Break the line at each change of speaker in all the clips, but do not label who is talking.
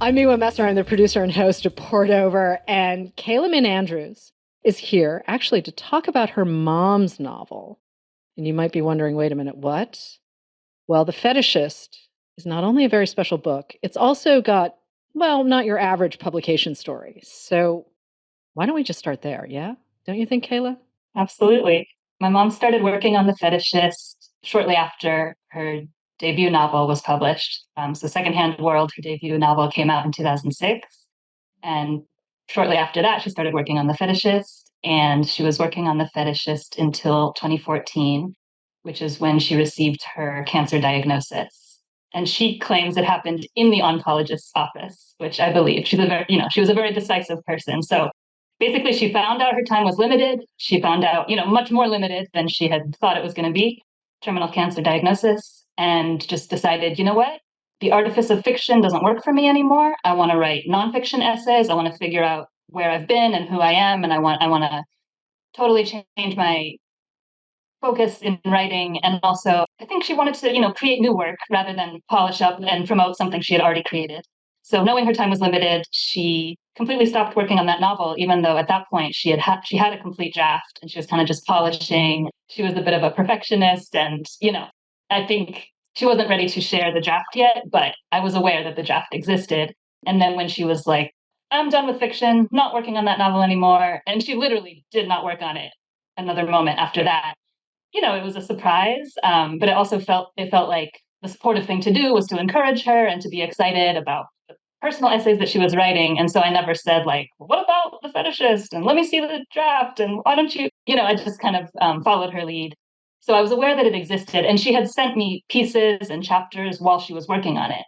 I'm Miwa Messer. I'm the producer and host of Poured Over, and Kayla Min Andrews is here actually to talk about her mom's novel. And you might be wondering, wait a minute, what? Well, The Fetishist is not only a very special book, it's also got, well, not your average publication story. So why don't we just start there, yeah? Don't you think, Kayla?
Absolutely. My mom started working on The Fetishist shortly after her debut novel was published. So Secondhand World, her debut novel, came out in 2006. And shortly after that, she started working on The Fetishist. And she was working on The Fetishist until 2014, which is when she received her cancer diagnosis. And she claims it happened in the oncologist's office, which I believe. She was a very decisive person. So basically she found out her time was limited. She found out, much more limited than she had thought it was going to be, terminal cancer diagnosis, and just decided, you know what? The artifice of fiction doesn't work for me anymore. I want to write nonfiction essays. I want to figure out where I've been and who I am, and I want to totally change my focus in writing. And also, I think she wanted to, create new work rather than polish up and promote something she had already created. So knowing her time was limited, she completely stopped working on that novel, even though at that point she had a complete draft and she was kind of just polishing. She was a bit of a perfectionist, and I think she wasn't ready to share the draft yet, but I was aware that the draft existed. And then when she was like, I'm done with fiction, not working on that novel anymore, and she literally did not work on it another moment after that, it was a surprise, but it felt like the supportive thing to do was to encourage her and to be excited about the personal essays that she was writing. And so I never said like, well, what about The Fetishist? And let me see the draft. And why don't you, I just kind of followed her lead. So I was aware that it existed, and she had sent me pieces and chapters while she was working on it.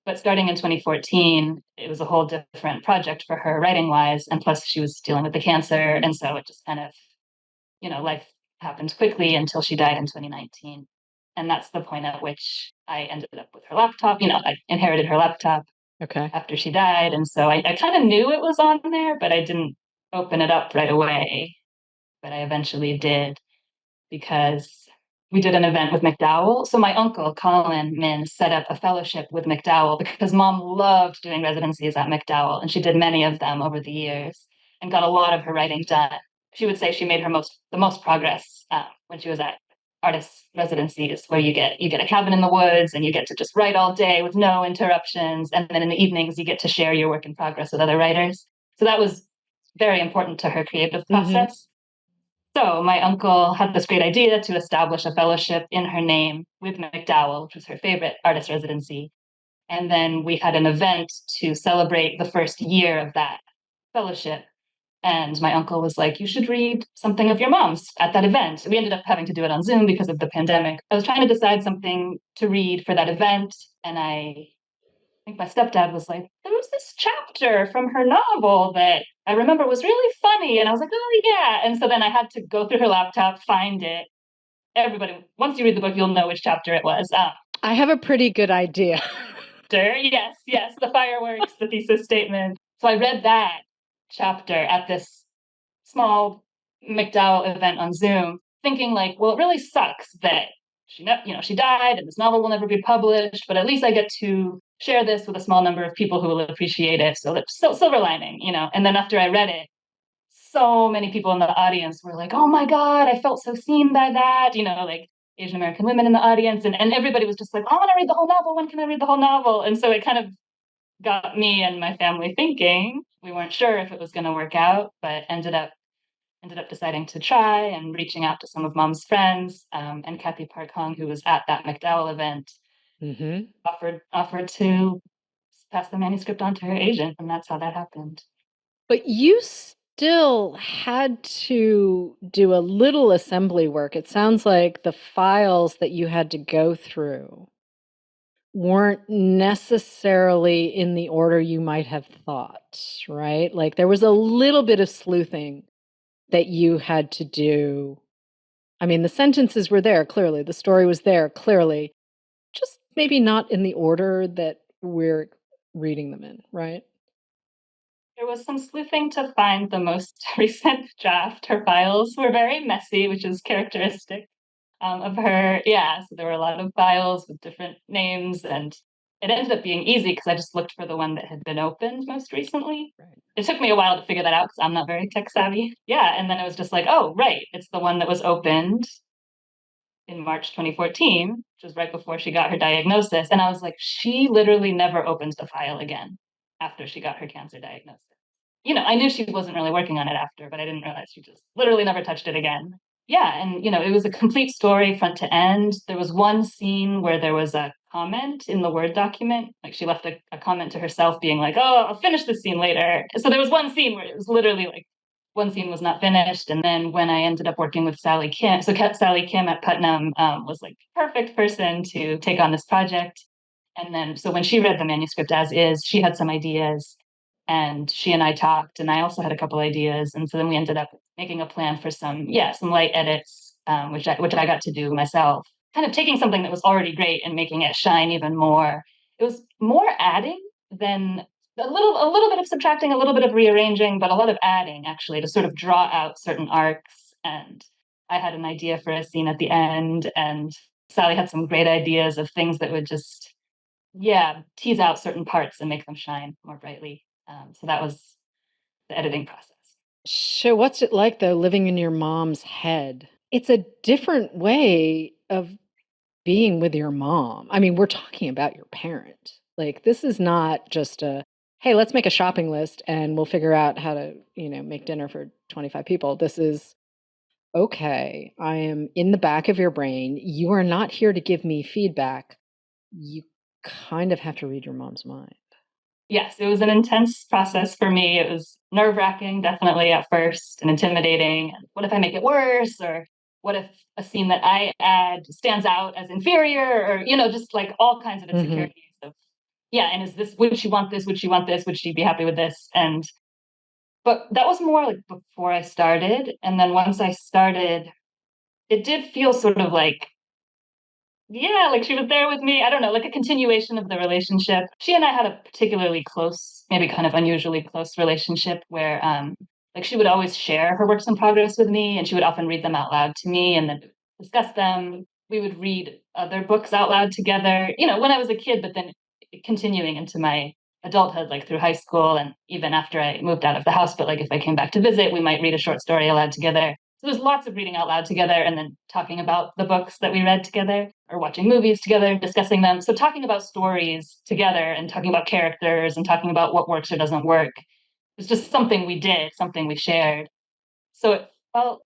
But starting in 2014, it was a whole different project for her writing wise. And plus she was dealing with the cancer. And so it just kind of, life happened quickly until she died in 2019. And that's the point at which I ended up with her laptop. I inherited her laptop
Okay.
after she died. And so I kind of knew it was on there, but I didn't open it up right away. But I eventually did because we did an event with McDowell. So my uncle, Colin Min, set up a fellowship with McDowell because mom loved doing residencies at McDowell, and she did many of them over the years and got a lot of her writing done. She would say she made the most progress when she was at artist residencies, where you get a cabin in the woods and you get to just write all day with no interruptions, and then in the evenings you get to share your work in progress with other writers. So that was very important to her creative
Mm-hmm.
process. So my uncle had this great idea to establish a fellowship in her name with McDowell, which was her favorite artist residency. And then we had an event to celebrate the first year of that fellowship. And my uncle was like, you should read something of your mom's at that event. We ended up having to do it on Zoom because of the pandemic. I was trying to decide something to read for that event. And I think my stepdad was like, there was this chapter from her novel that I remember was really funny. And I was like, oh, yeah. And so then I had to go through her laptop, find it. Everybody, once you read the book, you'll know which chapter it was.
I have a pretty good idea.
Yes, yes, the fireworks, the thesis statement. So I read that chapter at this small McDowell event on Zoom, thinking like, well, it really sucks that she died and this novel will never be published, but at least I get to share this with a small number of people who will appreciate it. So that's still silver lining. And then after I read it, so many people in the audience were like, oh my God, I felt so seen by that, like Asian American women in the audience. And everybody was just like, I want to read the whole novel. When can I read the whole novel? And so it kind of got me and my family thinking. We weren't sure if it was going to work out, but ended up deciding to try and reaching out to some of mom's friends, and Kathy Park Hong, who was at that McDowell event,
Mm-hmm.
offered to pass the manuscript on to her agent, and that's how that happened.
But you still had to do a little assembly work. It sounds like the files that you had to go through weren't necessarily in the order you might have thought, right? Like there was a little bit of sleuthing that you had to do. I mean, the sentences were there clearly, the story was there clearly, just maybe not in the order that we're reading them in, right?
There was some sleuthing to find the most recent draft. Her files were very messy, which is characteristic of her. Yeah, so there were a lot of files with different names and it ended up being easy because I just looked for the one that had been opened most recently.
Right.
It took me a while to figure that out because I'm not very tech savvy. Yeah, and then it was just like, oh, right, it's the one that was opened in March 2014, which was right before she got her diagnosis. And I was like, she literally never opens the file again after she got her cancer diagnosis. I knew she wasn't really working on it after, but I didn't realize she just literally never touched it again. Yeah, and it was a complete story front to end. There was one scene where there was a comment in the Word document. Like she left a comment to herself being like, oh, I'll finish this scene later. So there was one scene where it was literally like one scene was not finished. And then when I ended up working with Sally Kim, so Sally Kim at Putnam was like perfect person to take on this project. And then, so when she read the manuscript as is, she had some ideas and she and I talked, and I also had a couple ideas. And so then we ended up making a plan for some light edits, which I got to do myself, kind of taking something that was already great and making it shine even more. It was more adding than a little bit of subtracting, a little bit of rearranging, but a lot of adding actually to sort of draw out certain arcs. And I had an idea for a scene at the end, and Sally had some great ideas of things that would just, yeah, tease out certain parts and make them shine more brightly. So that was the editing process.
So, what's it like though, living in your mom's head? It's a different way of being with your mom. I mean, we're talking about your parent. Like, this is not just a, hey, let's make a shopping list and we'll figure out how to, make dinner for 25 people. This is, okay, I am in the back of your brain. You are not here to give me feedback. You kind of have to read your mom's mind.
Yes, it was an intense process for me. It was nerve wracking, definitely at first, and intimidating. What if I make it worse? Or what if a scene that I add stands out as inferior? Or, just like all kinds of
Hmm.
insecurities of, yeah, and would she want this? Would she want this? Would she be happy with this? But that was more like before I started. And then once I started, it did feel sort of like, yeah, like she was there with me. I don't know, like a continuation of the relationship. She and I had a particularly close, maybe kind of unusually close relationship where like she would always share her works in progress with me, and she would often read them out loud to me and then discuss them. We would read other books out loud together, when I was a kid, but then continuing into my adulthood, like through high school and even after I moved out of the house. But like if I came back to visit, we might read a short story aloud together. So there's lots of reading out loud together and then talking about the books that we read together or watching movies together, discussing them. So talking about stories together and talking about characters and talking about what works or doesn't work was just something we did, something we shared. So it felt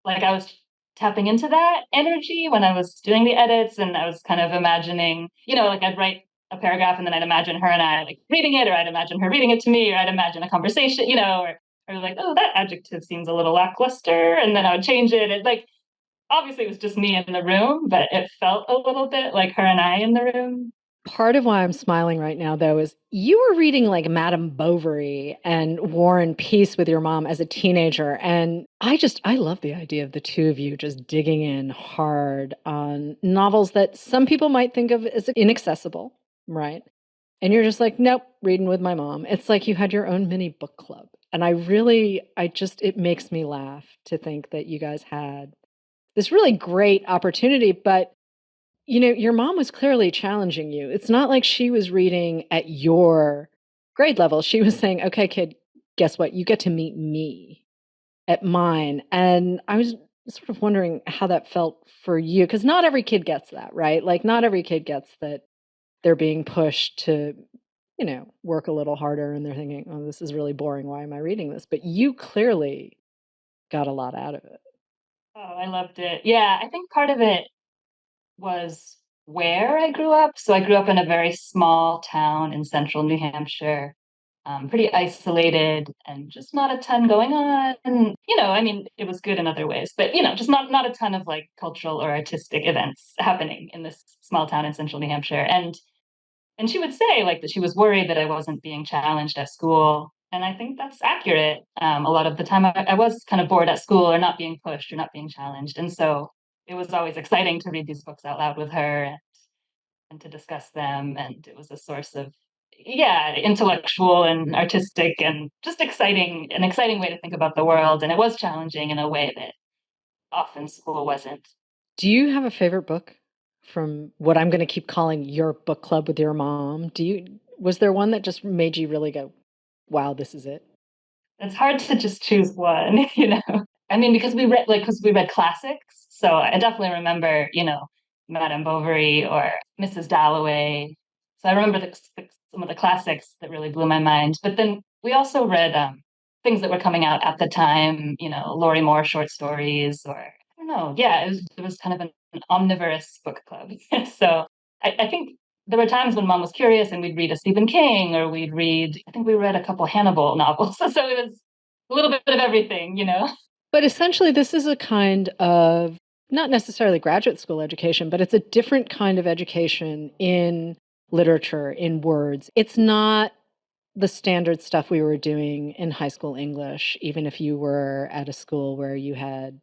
like I was tapping into that energy when I was doing the edits, and I was kind of imagining, like I'd write a paragraph and then I'd imagine her and I like reading it, or I'd imagine her reading it to me, or I'd imagine a conversation, or like, oh, that adjective seems a little lackluster, and then I would change it. And like, obviously, it was just me in the room, but it felt a little bit like her and I in the room.
Part of why I'm smiling right now, though, is you were reading like Madame Bovary and War and Peace with your mom as a teenager. And I love the idea of the two of you just digging in hard on novels that some people might think of as inaccessible, right? And you're just like, nope, reading with my mom. It's like you had your own mini book club. And it makes me laugh to think that you guys had this really great opportunity. But your mom was clearly challenging you. It's not like she was reading at your grade level. She was saying, okay, kid, guess what? You get to meet me at mine. And I was sort of wondering how that felt for you, because not every kid gets that, right? Like, not every kid gets that they're being pushed to, work a little harder and they're thinking, oh, this is really boring. Why am I reading this? But you clearly got a lot out of it.
Oh, I loved it. Yeah, I think part of it was where I grew up. So I grew up in a very small town in central New Hampshire, pretty isolated and just not a ton going on. And, I mean, it was good in other ways, but, just not a ton of like cultural or artistic events happening in this small town in central New Hampshire. And she would say like that she was worried that I wasn't being challenged at school. And I think that's accurate. A lot of the time I was kind of bored at school or not being pushed or not being challenged. And so it was always exciting to read these books out loud with her and to discuss them. And it was a source of, yeah, intellectual and artistic and just an exciting way to think about the world. And it was challenging in a way that often school wasn't.
Do you have a favorite book? from what I'm going to keep calling your book club with your mom? Was there one that just made you really go, wow, this is it?
It's hard to just choose one, you know. I mean, because we read classics, so I definitely remember, you know, Madame Bovary or Mrs. Dalloway. So I remember some of the classics that really blew my mind. But then we also read things that were coming out at the time, you know, Laurie Moore short stories, or I don't know. Yeah, it was kind of an omnivorous book club. So I think there were times when mom was curious and we'd read a Stephen King or I think we read a couple Hannibal novels. So it was a little bit of everything, you know?
But essentially, this is a kind of not necessarily graduate school education, but it's a different kind of education in literature, in words. It's not the standard stuff we were doing in high school English, even if you were at a school where you had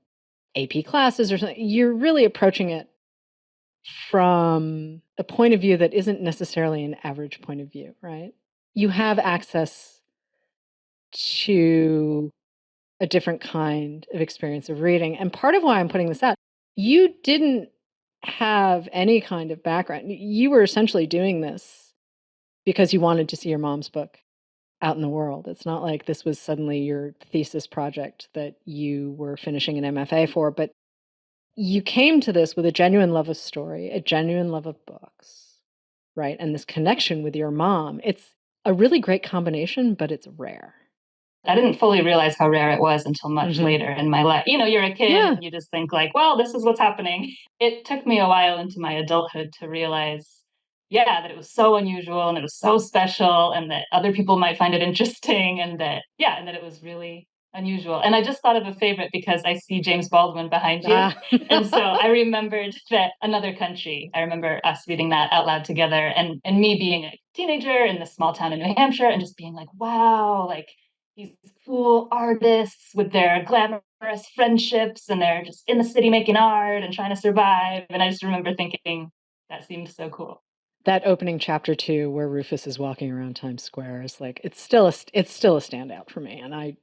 AP classes or something. You're really approaching it from a point of view that isn't necessarily an average point of view, right? You have access to a different kind of experience of reading. And part of why I'm putting this out, you didn't have any kind of background. You were essentially doing this because you wanted to see your mom's book out in the world. It's not like this was suddenly your thesis project that you were finishing an MFA for, but you came to this with a genuine love of story, a genuine love of books, right? And this connection with your mom. It's a really great combination, but it's rare.
I didn't fully realize how rare it was until much later in my life. You know, you're a kid
Yeah.
and you just think like, well, this is what's happening. It took me a while into my adulthood to realize, yeah, that it was so unusual and it was so special and that other people might find it interesting and that it was really unusual. And I just thought of a favorite because I see James Baldwin behind you. And so I remembered that Another Country. I remember us reading that out loud together and me being a teenager in this small town in New Hampshire and just being like, wow, like these cool artists with their glamorous friendships and they're just in the city making art and trying to survive. And I just remember thinking that seemed so cool.
That opening chapter 2 where Rufus is walking around Times Square is like it's still a standout for me, and I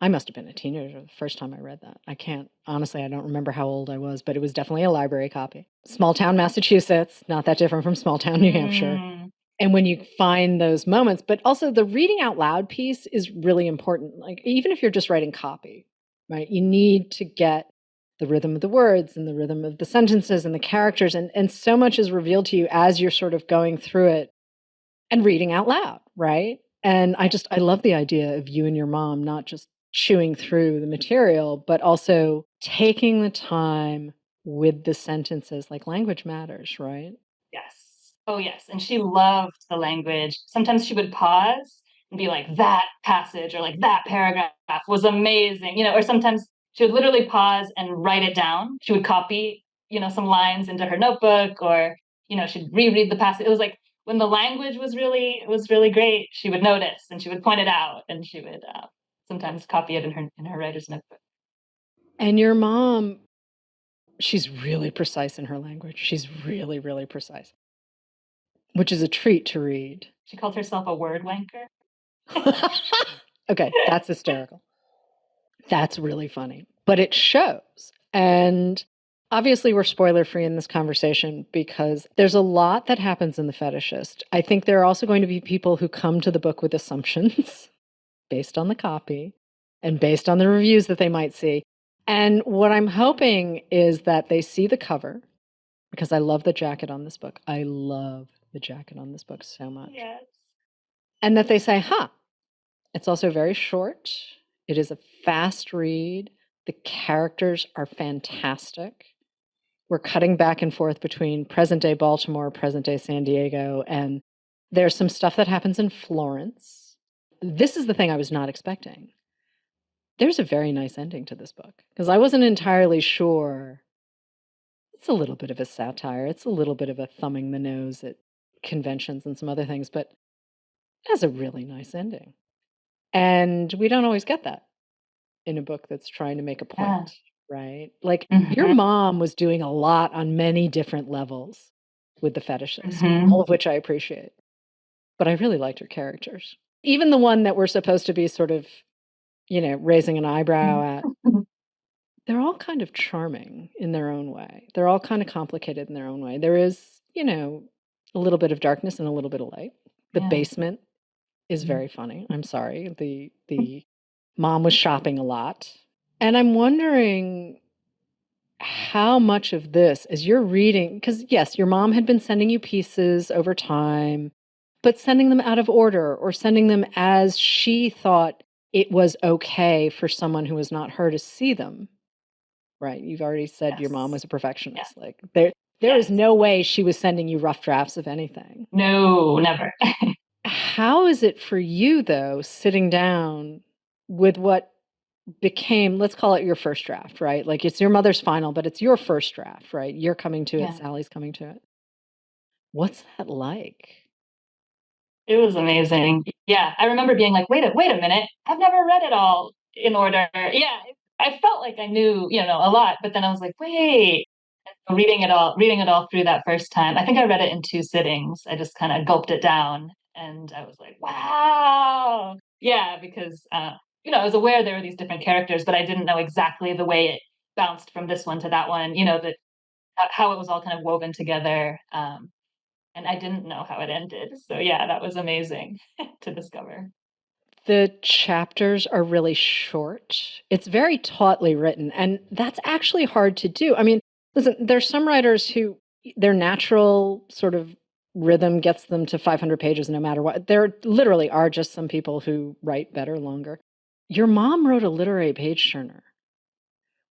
must have been a teenager the first time I read that. I can't honestly, I don't remember how old I was, but it was definitely a library copy. Small town Massachusetts, not that different from small town New Hampshire. And when you find those moments, but also the reading out loud piece is really important. Like even if you're just writing copy, right? You need to get the rhythm of the words and the rhythm of the sentences and the characters, and so much is revealed to you as you're sort of going through it and reading out loud, right? And I love the idea of you and your mom not just chewing through the material, but also taking the time with the sentences. Like language matters, right?
Yes. Oh, yes. And she loved the language. Sometimes she would pause and be like, that passage or like that paragraph was amazing, you know, or sometimes she would literally pause and write it down. She would copy, you know, some lines into her notebook or, you know, she'd reread the passage. It was like when the language was really great, she would notice and she would point it out and she would sometimes copy it in her writer's notebook.
And your mom, she's really precise in her language. She's really, really precise, which is a treat to read.
She called herself a word wanker.
Okay, that's hysterical. That's really funny, but it shows. And obviously, we're spoiler free in this conversation because there's a lot that happens in The Fetishist. I think there are also going to be people who come to the book with assumptions based on the copy and based on the reviews that they might see. And what I'm hoping is that they see the cover because I love the jacket on this book. I love the jacket on this book so much.
Yes.
And that they say, huh, it's also very short. It is a fast read. The characters are fantastic. We're cutting back and forth between present day Baltimore, present day San Diego, and there's some stuff that happens in Florence. This is the thing I was not expecting. There's a very nice ending to this book because I wasn't entirely sure. It's a little bit of a satire. It's a little bit of a thumbing the nose at conventions and some other things, but it has a really nice ending. And we don't always get that in a book that's trying to make a point, right? Like your mom was doing a lot on many different levels with The Fetishist, all of which I appreciate. But I really liked her characters. Even the one that we're supposed to be sort of, you know, raising an eyebrow at. They're all kind of charming in their own way. They're all kind of complicated in their own way. There is, a little bit of darkness and a little bit of light. The
Yeah.
basement is very funny. I'm sorry. The mom was shopping a lot. And I'm wondering how much of this, as you're reading, because yes, your mom had been sending you pieces over time, but sending them out of order or sending them as she thought it was okay for someone who was not her to see them. Right? You've already said your mom
Yes.
was a
Yeah.
perfectionist. Like there is
Yes.
no way she was sending you rough drafts of anything.
No, never.
How is it for you though, sitting down with what became, let's call it your first draft, right? Like it's your mother's final, but it's your first draft, right? You're coming to it,
Yeah.
Sally's coming to it. What's that like?
It was amazing. Yeah, I remember being like, wait a minute. I've never read it all in order. Yeah, I felt like I knew, a lot, but then I was like, wait, reading it all through that first time. I think I read it in two sittings. I just kind of gulped it down and I was like, wow. Yeah, because I was aware there were these different characters, but I didn't know exactly the way it bounced from this one to that one, that how it was all kind of woven together. And I didn't know how it ended. So yeah, that was amazing to discover.
The chapters are really short. It's very tautly written, and that's actually hard to do. I mean, listen, there's some writers who their natural sort of rhythm gets them to 500 pages no matter what. There literally are just some people who write better longer. Your mom wrote a literary page turner,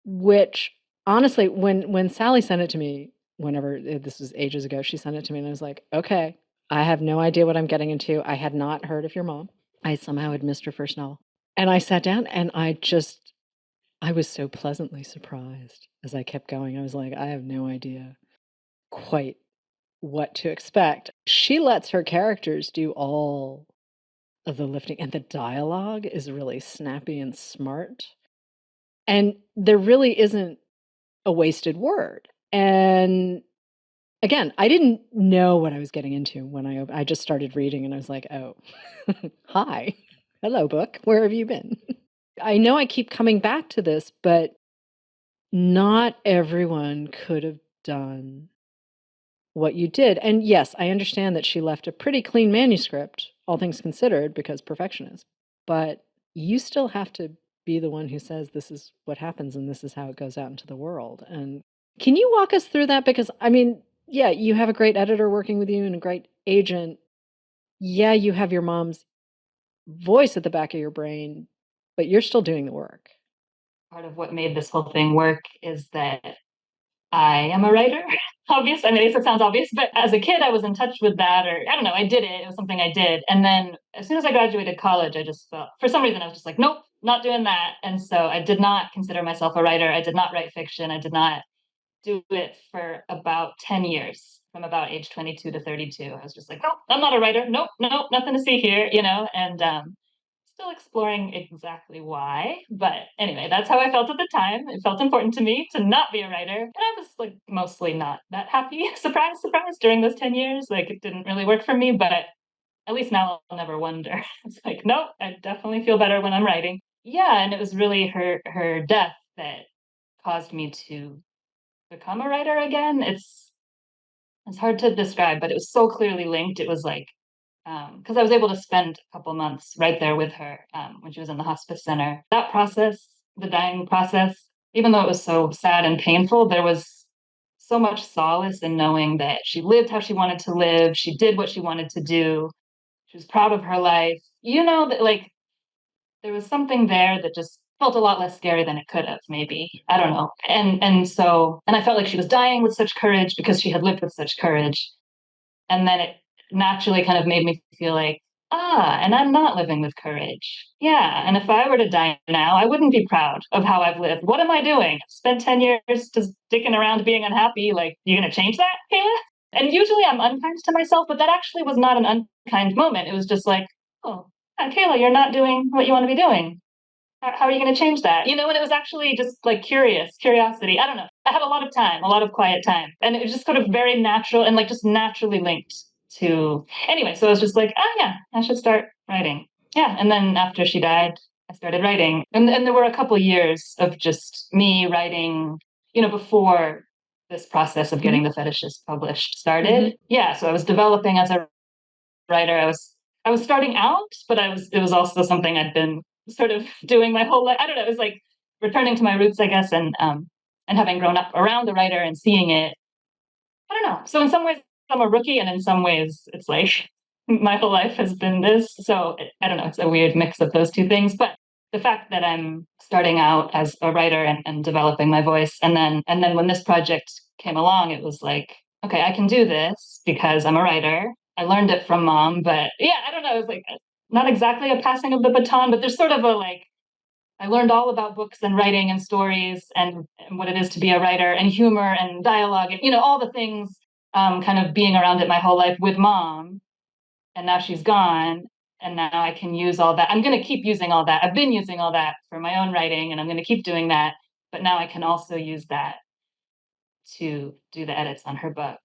which honestly, when Sally sent it to me, whenever this was ages ago, she sent it to me, and I was like, okay, I have no idea what I'm getting into. I had not heard of your mom. I somehow had missed her first novel. And I sat down and I was so pleasantly surprised as I kept going. I was like, I have no idea quite what to expect. She lets her characters do all of the lifting, and the dialogue is really snappy and smart. And there really isn't a wasted word. And again, I didn't know what I was getting into when I just started reading and I was like, "Oh, hi. Hello, book. Where have you been?" I know I keep coming back to this, but not everyone could have done what you did. And yes, I understand that she left a pretty clean manuscript, all things considered, because perfectionist. But you still have to be the one who says this is what happens and this is how it goes out into the world. And can you walk us through that? Because I mean, yeah, you have a great editor working with you and a great agent. Yeah, you have your mom's voice at the back of your brain, but you're still doing the work.
Part of what made this whole thing work is that I am a writer. Obvious. I mean, it sounds obvious, but as a kid, I was in touch with that, or I don't know, I did it. It was something I did. And then as soon as I graduated college, I just felt, for some reason, I was just like, nope, not doing that. And so I did not consider myself a writer. I did not write fiction. I did not do it for about 10 years, from about age 22 to 32. I was just like, nope, I'm not a writer. Nope, nope, nothing to see here, and still exploring exactly why. But anyway, that's how I felt at the time. It felt important to me to not be a writer. And I was like mostly not that happy. Surprise, surprise, during those 10 years. Like it didn't really work for me, but at least now I'll never wonder. It's like, nope, I definitely feel better when I'm writing. Yeah, and it was really her death that caused me to become a writer again. It's hard to describe, but it was so clearly linked. It was like because I was able to spend a couple months right there with her when she was in the hospice center. That process, the dying process, even though it was so sad and painful, there was so much solace in knowing that she lived how she wanted to live. She did what she wanted to do. She was proud of her life. That like there was something there that just felt a lot less scary than it could have, maybe. I don't know. And I felt like she was dying with such courage because she had lived with such courage. And then it naturally kind of made me feel like, and I'm not living with courage. Yeah. And if I were to die now, I wouldn't be proud of how I've lived. What am I doing? I've spent 10 years just dicking around being unhappy. Like, you're going to change that, Kayla? And usually I'm unkind to myself, but that actually was not an unkind moment. It was just like, oh, Kayla, you're not doing what you want to be doing. How are you going to change that? And it was actually just like curiosity. I don't know. I had a lot of time, a lot of quiet time. And it was just sort of very natural and like just naturally linked to, anyway. So I was just like, oh yeah, I should start writing. Yeah. And then after she died, I started writing. And there were a couple years of just me writing, before this process of getting
Mhm.
the Fetishist published
Mhm.
started. Yeah, so I was developing as a writer. I was starting out, but it was also something I'd been sort of doing my whole life. I don't know, it was like returning to my roots, I guess, and having grown up around the writer and seeing it. I don't know. So in some ways I'm a rookie, and in some ways it's like my whole life has been this. So I don't know, it's a weird mix of those two things. But the fact that I'm starting out as a writer and developing my voice, and then when this project came along, it was like, okay, I can do this because I'm a writer. I learned it from mom, but yeah, I don't know. It was like not exactly a passing of the baton, but there's sort of a like I learned all about books and writing and stories and what it is to be a writer and humor and dialogue and all the things, kind of being around it my whole life with mom. And now she's gone, and now I can use all that. I'm going to keep using all that. I've been using all that for my own writing, and I'm going to keep doing that. But now I can also use that to do the edits on her book.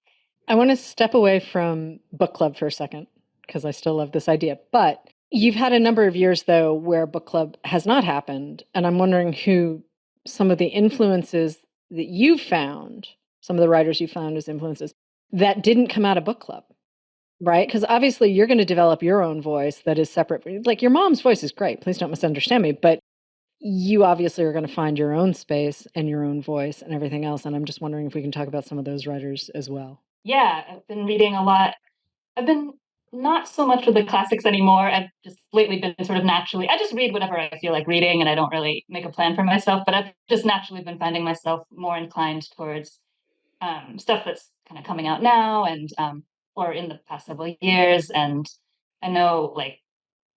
I want to step away from book club for a second because I still love this idea. But you've had a number of years, though, where book club has not happened. And I'm wondering who some of the influences that you found, some of the writers you found as influences that didn't come out of book club, right? Because obviously you're going to develop your own voice that is separate. Like your mom's voice is great. Please don't misunderstand me. But you obviously are going to find your own space and your own voice and everything else. And I'm just wondering if we can talk about some of those writers as well.
Yeah, I've been reading a lot. I've been not so much with the classics anymore. I've just lately been sort of naturally, I just read whatever I feel like reading, and I don't really make a plan for myself, but I've just naturally been finding myself more inclined towards stuff that's kind of coming out now and or in the past several years. And I know like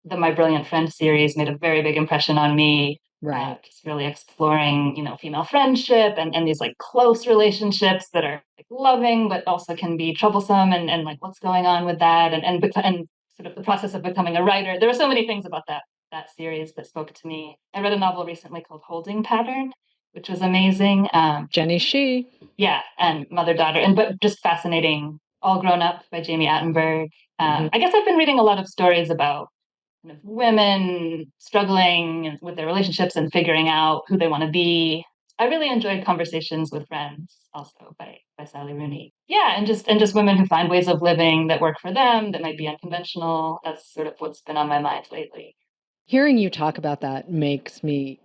the My Brilliant Friend series made a very big impression on me.
Right.
Just really exploring, female friendship and these like close relationships that are like loving, but also can be troublesome, and like what's going on with that, and sort of the process of becoming a writer. There are so many things about that series that spoke to me. I read a novel recently called Holding Pattern, which was amazing.
Jenny Shih.
Yeah, and mother daughter, and but just fascinating. All Grown Up by Jami Attenberg.
Mhm.
I guess I've been reading a lot of stories about kind of women struggling with their relationships and figuring out who they want to be. I really enjoyed Conversations with Friends, also by Sally Rooney. Yeah, and just women who find ways of living that work for them that might be unconventional. That's sort of what's been on my mind lately.
Hearing you talk about that makes me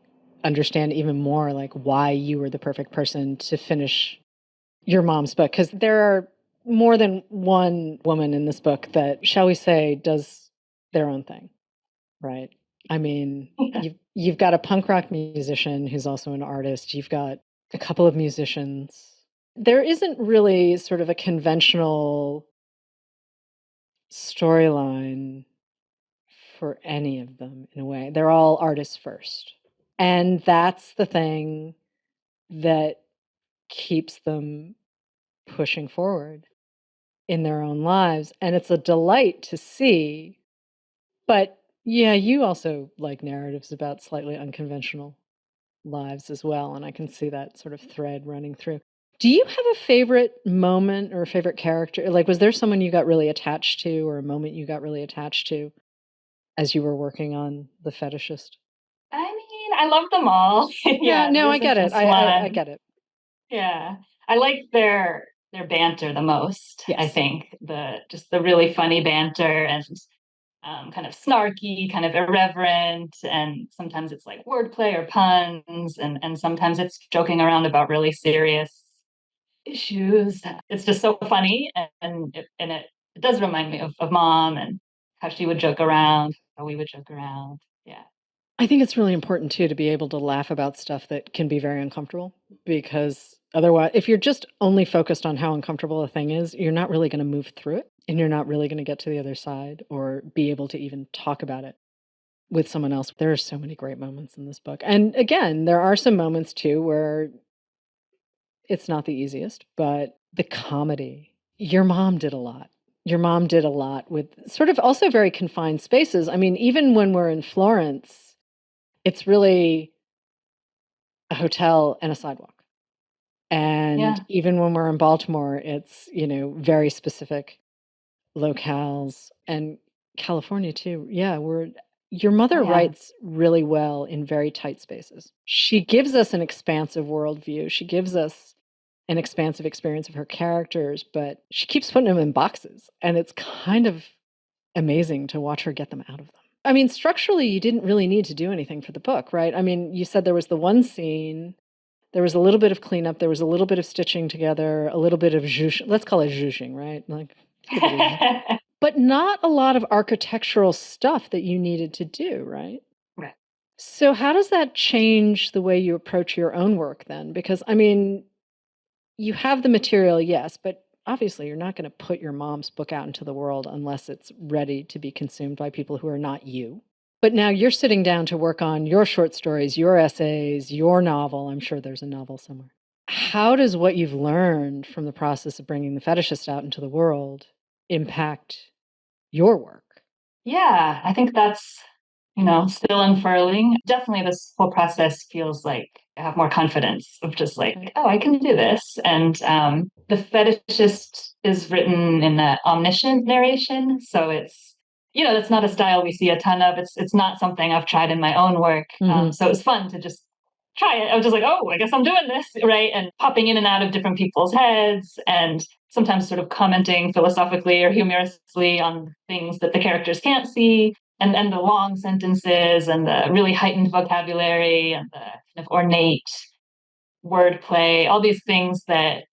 understand even more like why you were the perfect person to finish your mom's book. Because there are more than one woman in this book that, shall we say, does their own thing, right? I mean, you've got a punk rock musician who's also an artist. You've got a couple of musicians. There isn't really sort of a conventional storyline for any of them in a way. They're all artists first. And that's the thing that keeps them pushing forward in their own lives. And it's a delight to see. But yeah, you also like narratives about slightly unconventional lives as well. And I can see that sort of thread running through. Do you have a favorite moment or a favorite character? Like, was there someone you got really attached to or a moment you got really attached to as you were working on The Fetishist?
I mean, I love them all.
Yeah,
Yeah,
no,
there
I
isn't
get it.
just
I
one.
get it.
Yeah, I like their banter the most. I
Yes.
think the really funny banter and kind of snarky, kind of irreverent, and sometimes it's like wordplay or puns, and sometimes it's joking around about really serious issues. It's just so funny, and it does remind me of mom and how she would joke around, how we would joke around. Yeah,
I think it's really important too to be able to laugh about stuff that can be very uncomfortable because otherwise, if you're just only focused on how uncomfortable a thing is, you're not really going to move through it and you're not really going to get to the other side or be able to even talk about it with someone else. There are so many great moments in this book. And again, there are some moments too where it's not the easiest, but the comedy, your mom did a lot. Your mom did a lot with sort of also very confined spaces. I mean, even when we're in Florence, it's really a hotel and a sidewalk. And
yeah.
even when we're in Baltimore, it's, very specific locales and California too. Yeah, we're Your mother
Yeah.
writes really well in very tight spaces. She gives us an expansive worldview. She gives us an expansive experience of her characters, but she keeps putting them in boxes. And it's kind of amazing to watch her get them out of them. I mean, structurally, you didn't really need to do anything for the book, right? I mean, you said there was the one scene, there was a little bit of cleanup, there was a little bit of stitching together, a little bit of zhooshing. Let's call it zhooshing, right? Like, but not a lot of architectural stuff that you needed to do, right?
Right.
So how does that change the way you approach your own work then? Because, I mean, you have the material, yes, but obviously you're not going to put your mom's book out into the world unless it's ready to be consumed by people who are not you. But now you're sitting down to work on your short stories, your essays, your novel. I'm sure there's a novel somewhere. How does what you've learned from the process of bringing The Fetishist out into the world impact your work?
Yeah, I think that's, still unfurling. Definitely this whole process feels like I have more confidence of just like,
Okay.
oh, I can do this. And The Fetishist is written in the omniscient narration. So that's not a style we see a ton of. It's not something I've tried in my own work. So it was fun to just try it. I was just like, oh, I guess I'm doing this, right? And popping in and out of different people's heads and sometimes sort of commenting philosophically or humorously on things that the characters can't see. And the long sentences and the really heightened vocabulary and the kind of ornate wordplay, all these things that,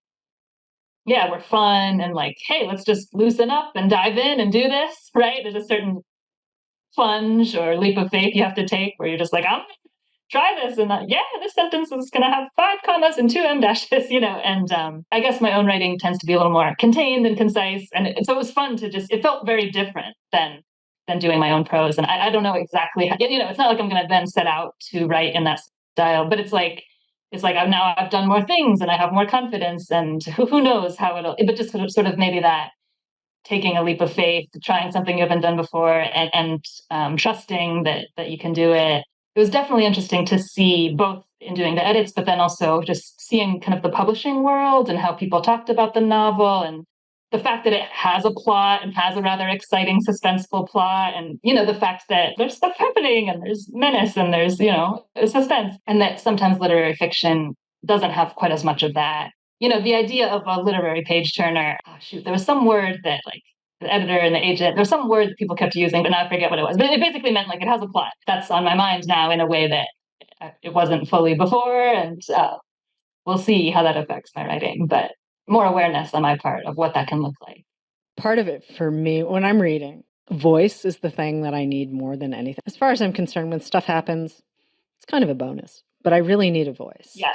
yeah, were fun and like, hey, let's just loosen up and dive in and do this, right? There's a certain plunge or leap of faith you have to take where you're just like, I'm try this and yeah, this sentence is going to have 5 commas and 2 em dashes, and I guess my own writing tends to be a little more contained and concise, and so it was fun to just, it felt very different than doing my own prose, and I don't know exactly how, it's not like I'm going to then set out to write in that style, but it's like I've done more things and I have more confidence, and who knows how but just sort of maybe that taking a leap of faith, trying something you haven't done before, and trusting that you can do it. It was definitely interesting to see both in doing the edits, but then also just seeing kind of the publishing world and how people talked about the novel and the fact that it has a plot and has a rather exciting, suspenseful plot, and the fact that there's stuff happening and there's menace and there's suspense, and that sometimes literary fiction doesn't have quite as much of that. The idea of a literary page turner. Oh, shoot, there was some word that like the editor and the agent, there was some word that people kept using, but now I forget what it was. But it basically meant like it has a plot. That's on my mind now in a way that it wasn't fully before. And we'll see how that affects my writing, but more awareness on my part of what that can look like.
Part of it for me, when I'm reading, voice is the thing that I need more than anything. As far as I'm concerned, when stuff happens, it's kind of a bonus, but I really need a voice.
Yes.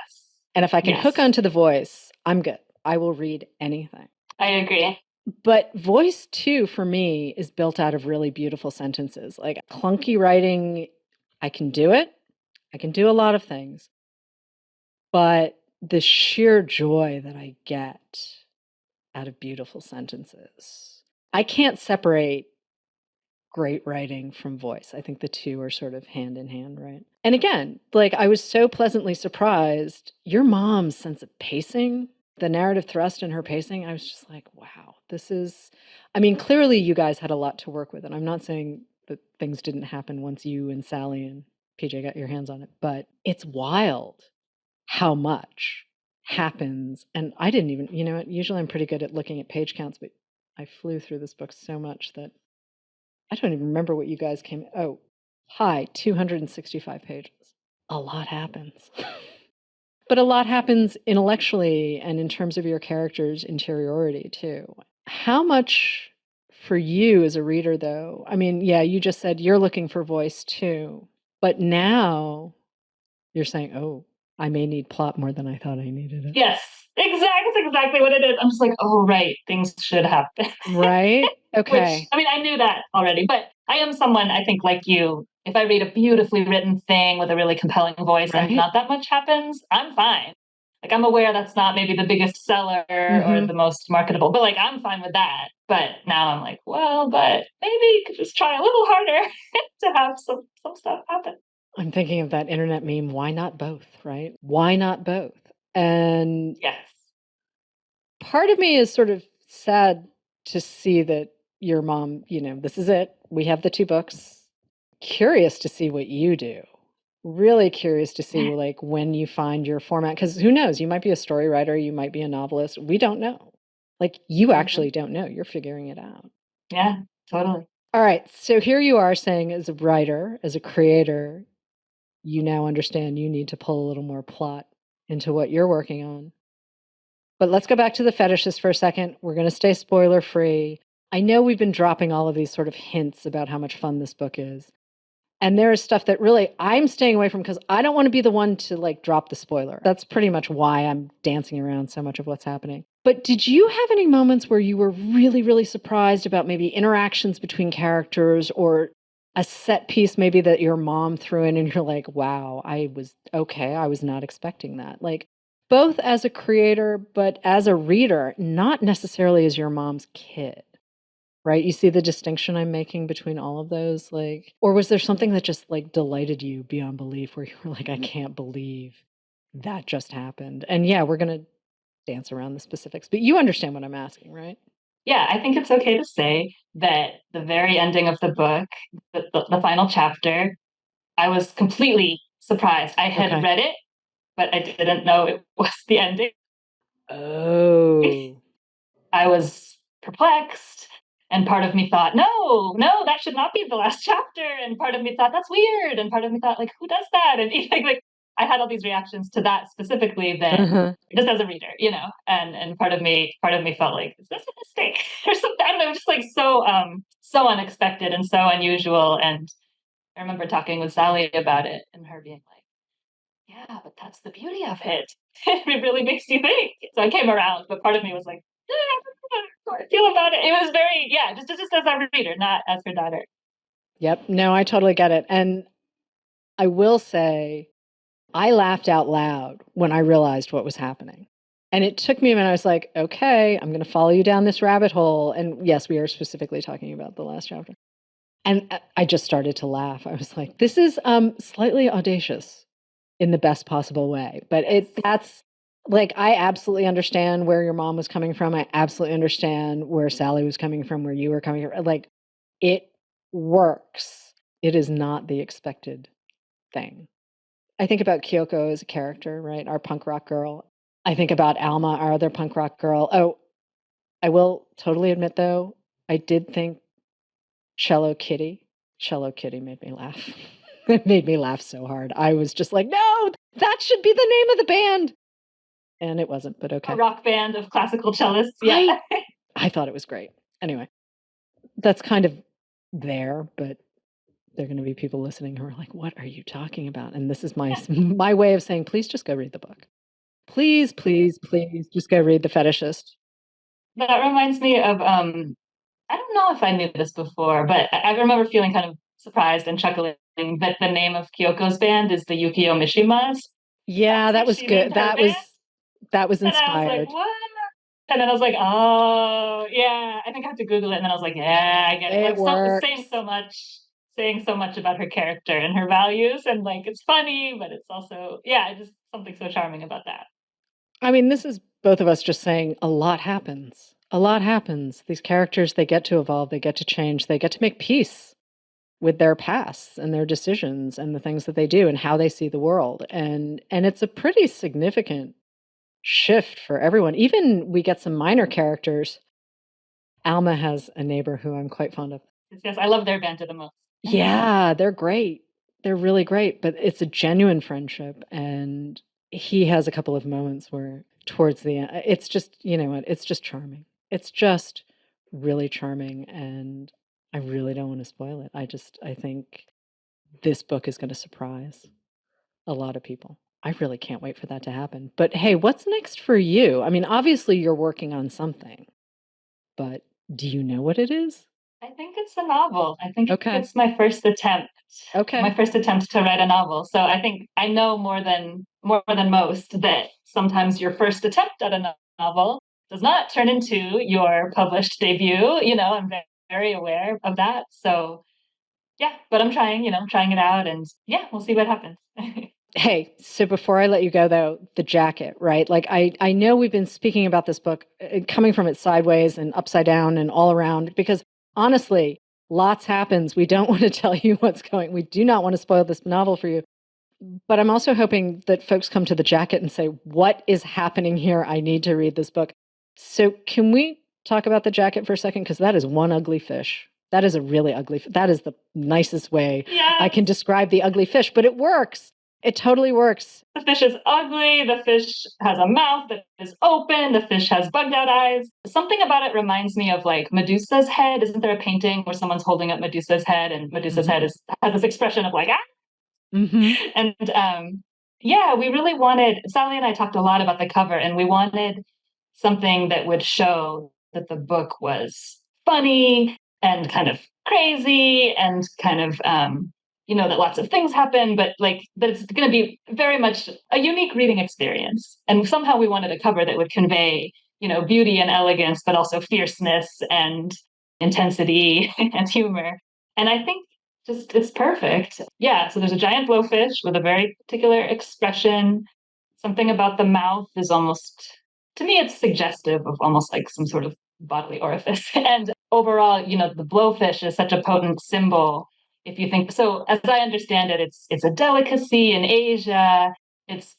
And if I can
Yes.
hook onto the voice, I'm good. I will read anything.
I agree.
But voice, too, for me, is built out of really beautiful sentences. Like clunky writing, I can do it. I can do a lot of things. But the sheer joy that I get out of beautiful sentences, I can't separate great writing from voice. I think the two are sort of hand in hand, right? And again, like I was so pleasantly surprised, your mom's sense of pacing, the narrative thrust in her pacing, I was just like, wow, I mean, clearly you guys had a lot to work with. And I'm not saying that things didn't happen once you and Sally and PJ got your hands on it, but it's wild how much happens. And I didn't even, usually I'm pretty good at looking at page counts, but I flew through this book so much that I don't even remember what you guys came. Oh, hi, 265 pages. A lot happens. But a lot happens intellectually and in terms of your character's interiority, too. How much for you as a reader, though? I mean, yeah, you just said you're looking for voice, too. But now you're saying, oh, I may need plot more than I thought I needed it.
Yes, exactly what it is. I'm just like, oh, right, things should happen.
Right? Okay.
Which, I mean, I knew that already, but I am someone, I think, like you, if I read a beautifully written thing with a really compelling voice and
Right?
not that much happens, I'm fine. Like, I'm aware that's not maybe the biggest seller or the most marketable, but like, I'm fine with that. But now I'm like, well, but maybe you could just try a little harder to have some stuff happen.
I'm thinking of that internet meme, why not both, right? Why not both? And
Yes.
part of me is sort of sad to see that your mom, this is it. We have the 2 books. curious to see what you do. Really curious to see like when you find your format, because who knows, you might be a story writer, you might be a novelist. We don't know. Like you actually don't know. You're figuring it out.
Yeah, totally.
All right. So here you are saying, as a writer, as a creator, you now understand you need to pull a little more plot into what you're working on. But let's go back to the Fetishist for a second. We're going to stay spoiler free. I know we've been dropping all of these sort of hints about how much fun this book is. And there is stuff that really I'm staying away from because I don't want to be the one to like drop the spoiler. That's pretty much why I'm dancing around so much of what's happening. But did you have any moments where you were really, really surprised about maybe interactions between characters or a set piece maybe that your mom threw in and you're like, wow, I was not expecting that. Like both as a creator, but as a reader, not necessarily as your mom's kid. Right? You see the distinction I'm making between all of those? Like, or was there something that just like delighted you beyond belief where you were like, I can't believe that just happened? And yeah, we're going to dance around the specifics, but you understand what I'm asking, right?
Yeah, I think it's okay to say that the very ending of the book, the final chapter, I was completely surprised. I had
Okay.
read it, but I didn't know it was the ending.
Oh.
I was perplexed. And part of me thought, no, no, that should not be the last chapter. And part of me thought, that's weird. And part of me thought, like, who does that? And like I had all these reactions to that specifically that
Uh-huh.
just as a reader, and part of me felt like, is this a mistake or something? I don't know, just like so unexpected and so unusual. And I remember talking with Sally about it and her being like, yeah, but that's the beauty of it. It really makes you think. So I came around, but part of me was like, how I feel about it. It was very, yeah, just as a reader, not as her daughter.
Yep. No, I totally get it. And I will say, I laughed out loud when I realized what was happening. And it took me a minute. I was like, okay, I'm going to follow you down this rabbit hole. And yes, we are specifically talking about the last chapter. And I just started to laugh. I was like, this is slightly audacious in the best possible way. But that's like, I absolutely understand where your mom was coming from. I absolutely understand where Sally was coming from, where you were coming from. Like, it works. It is not the expected thing. I think about Kyoko as a character, right? Our punk rock girl. I think about Alma, our other punk rock girl. Oh, I will totally admit though, I did think Cello Kitty. Cello Kitty made me laugh. It made me laugh so hard. I was just like, no, that should be the name of the band. And it wasn't, but okay.
A rock band of classical cellists. Yeah.
I thought it was great. Anyway, that's kind of there, but there are going to be people listening who are like, what are you talking about? And this is my way of saying, please just go read the book. Please, please, please just go read The Fetishist.
That reminds me of I don't know if I knew this before, but I remember feeling kind of surprised and chuckling that the name of Kyoko's band is the Yukio Mishimas.
Yeah,
That's
that
what
was
she
good.
named her band.
That was
And I was like,
inspired.
what? And then I was like, oh, yeah. I think I have to Google it. And then I was like, yeah, I get it.
It
Like, so it's
works.
saying so much about her character and her values. And like, it's funny, but it's also, yeah, just something so charming about that.
I mean, this is both of us just saying a lot happens. A lot happens. These characters, they get to evolve, they get to change, they get to make peace with their pasts and their decisions and the things that they do and how they see the world. And it's a pretty significant shift for everyone. Even we get some minor characters. Alma has a neighbor who I'm quite fond of.
Yes, I love their banter the most.
Yeah, they're great. They're really great, but it's a genuine friendship. And he has a couple of moments where towards the end, it's just, you know what, it's just charming. It's just really charming. And I really don't want to spoil it. I think this book is going to surprise a lot of people. I really can't wait for that to happen. But hey, what's next for you? I mean, obviously you're working on something, but do you know what it is?
I think it's a novel. I think
Okay.
it's my first attempt.
Okay.
My first attempt to write a novel. So I think I know more than most that sometimes your first attempt at a novel does not turn into your published debut. I'm very aware of that. So yeah, but I'm trying, trying it out, and yeah, we'll see what happens.
Hey, so before I let you go though, the jacket, right? Like I know we've been speaking about this book coming from it sideways and upside down and all around because honestly, Lots happens. We don't want to tell you what's going. We do not want to spoil this novel for you. But I'm also hoping that folks come to the jacket and say, what is happening here? I need to read this book. So can we talk about the jacket for a second? Because that is one ugly fish. That is a really ugly, that is the nicest way I can describe the ugly fish, but it works. It totally works.
The fish is ugly. The fish has a mouth that is open. The fish has bugged out eyes. Something about it reminds me of like Medusa's head. Isn't there a painting where someone's holding up Medusa's head and Medusa's head has this expression of like, ah? And yeah, we really wanted, Sally and I talked a lot about the cover, and we wanted something that would show that the book was funny and kind of crazy and kind of, that lots of things happen, but like that it's going to be very much a unique reading experience. And somehow we wanted a cover that would convey, beauty and elegance, but also fierceness and intensity and humor. And I think it's perfect. Yeah. So there's a giant blowfish with a very particular expression. Something about the mouth is almost, to me, it's suggestive of almost like some sort of bodily orifice. And overall, the blowfish is such a potent symbol. If you think so, as I understand it, it's a delicacy in Asia. It's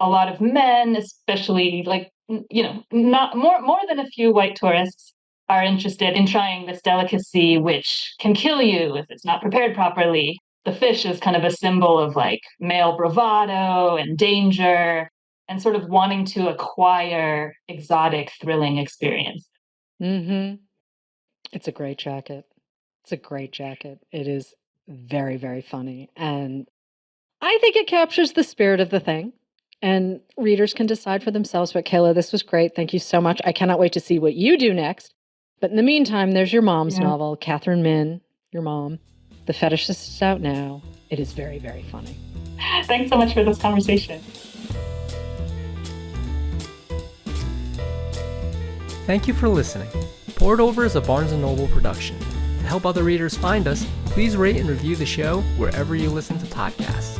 a lot of men, especially like, not more than a few white tourists are interested in trying this delicacy, which can kill you if it's not prepared properly. The fish is kind of a symbol of like male bravado and danger and sort of wanting to acquire exotic, thrilling experience.
It's a great jacket. It's a great jacket. It is very, very funny. And I think it captures the spirit of the thing. And readers can decide for themselves. But Kayla, this was great. Thank you so much. I cannot wait to see what you do next. But in the meantime, there's your mom's novel, Katherine Min, your mom. The Fetishist is out now. It is very, very funny.
Thanks so much for this conversation.
Thank you for listening. Poured Over is a Barnes & Noble production. To help other readers find us, please rate and review the show wherever you listen to podcasts.